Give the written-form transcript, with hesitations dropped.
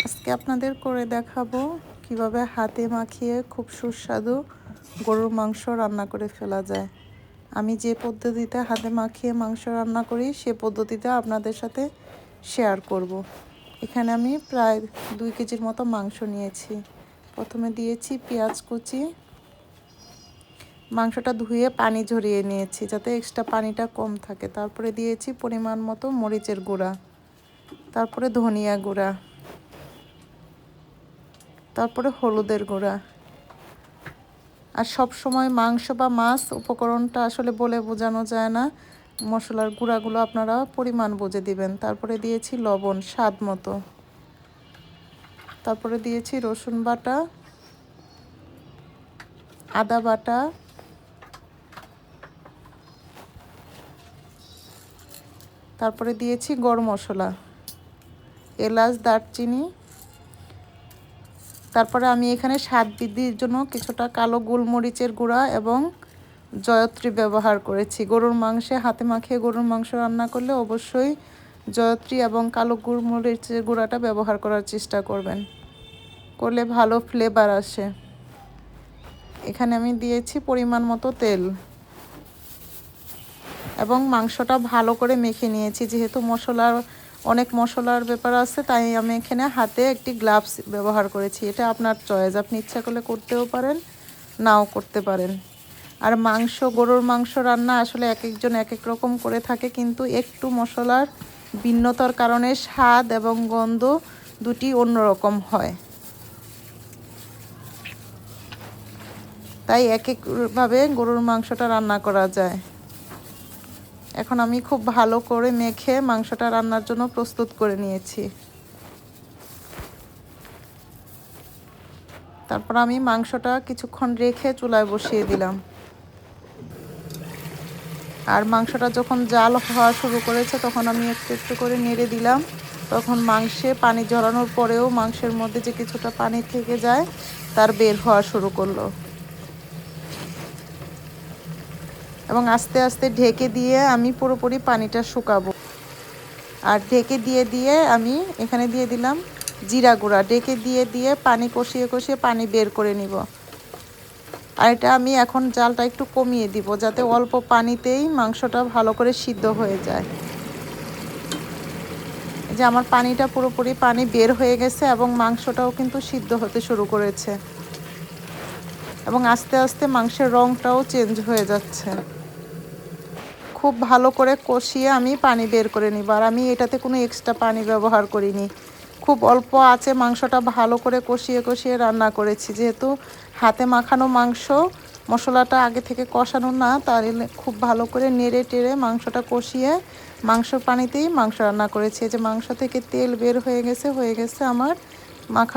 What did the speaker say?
আজকে আপনাদের করে দেখাবো কিভাবে হাতে মাখিয়ে খুব সুস্বাদু গরুর মাংস রান্না করে ফেলা যায়। আমি যে পদ্ধতিতে হাতে মাখিয়ে মাংস রান্না করি সে পদ্ধতিতে আপনাদের সাথে শেয়ার করব। এখানে আমি প্রায় 2 কেজির মতো মাংস নিয়েছি। প্রথমে দিয়েছি পেঁয়াজ কুচি, মাংসটা ধুয়ে পানি ঝরিয়ে নিয়েছি যাতে এক্সট্রা পানিটা কম থাকে। তারপরে দিয়েছি পরিমাণ মতো মরিচের গুঁড়া, তারপরে ধনিয়া গুঁড়া, তারপরে হলুদের গুঁড়া। আর সব সময় মাংস বা মাছ উপকরণটা আসলে বলে বোঝানো যায় না, মশলার গুঁড়াগুলো আপনারা পরিমাণ বুঝে দিবেন। তারপরে দিয়েছি লবণ স্বাদ মতো, তারপরে দিয়েছি রসুন বাটা, আদা বাটা, তারপরে দিয়েছি গরম মশলা, এলাচ, দারচিনি। তারপরে আমি এখানে স্বাদ বৃদ্ধির জন্য কিছুটা কালো গোলমরিচের গুঁড়া এবং জয়ত্রী ব্যবহার করেছি। গরুর মাংসে হাতে মাখিয়ে গরুর মাংস রান্না করলে অবশ্যই জয়ত্রী এবং কালো গোলমরিচের গুঁড়াটা ব্যবহার করার চেষ্টা করবেন, করলে ভালো ফ্লেভার আসে। এখানে আমি দিয়েছি পরিমাণ মতো তেল এবং মাংসটা ভালো করে মেখে নিয়েছি। যেহেতু অনেক মশলার ব্যাপার আছে, তাই আমি এখানে হাতে একটি গ্লাভস ব্যবহার করেছি। এটা আপনার চয়েস, আপনি ইচ্ছা করলে করতেও পারেন, নাও করতে পারেন। আর গরুর মাংস রান্না আসলে এক একজন এক এক রকম করে থাকে, কিন্তু একটু মশলার ভিন্নতার কারণে স্বাদ এবং গন্ধ দুটি অন্যরকম হয়। তাই এক একভাবে গরুর মাংসটা রান্না করা যায়। এখন আমি খুব ভালো করে মেখে মাংসটা রান্নার জন্য প্রস্তুত করে নিয়েছি। তারপর আমি মাংসটা কিছুক্ষণ রেখে চুলায় বসিয়ে দিলাম। আর মাংসটা যখন জাল হওয়া শুরু করেছে তখন আমি একটু একটু করে নেড়ে দিলাম। তখন মাংসে পানি ঝরানোর পরেও মাংসের মধ্যে যে কিছুটা পানি থেকে যায় তার বের হওয়া শুরু করলো। এবং আস্তে আস্তে ঢেকে দিয়ে আমি পুরোপুরি পানিটা শুকাবো। আর ঢেকে দিয়ে আমি এখানে দিয়ে দিলাম জিরা গুঁড়া। ঢেকে দিয়ে পানি কষিয়ে কষিয়ে পানি বের করে নিব। আর এটা আমি এখন জালটা একটু কমিয়ে দিব যাতে অল্প পানিতেই মাংসটা ভালো করে সিদ্ধ হয়ে যায়। এই যে আমার পানিটা পুরোপুরি পানি বের হয়ে গেছে এবং মাংসটাও কিন্তু সিদ্ধ হতে শুরু করেছে এবং আস্তে আস্তে মাংসের রঙটাও চেঞ্জ হয়ে যাচ্ছে। খুব ভালো করে কষিয়ে আমি পানি বের করে নিব। আর আমি এটাতে কোনো এক্সট্রা পানি ব্যবহার করিনি, খুব অল্প আঁচে মাংসটা ভালো করে কষিয়ে কষিয়ে রান্না করেছি। যেহেতু হাতে মাখানো মাংস, মশলাটা আগে থেকে কষানো না, তাহলে খুব ভালো করে নেড়ে টেড়ে মাংসটা কষিয়ে মাংসর পানিতেই মাংস রান্না করেছি। যে মাংস থেকে তেল বের হয়ে গেছে আমার মাখানো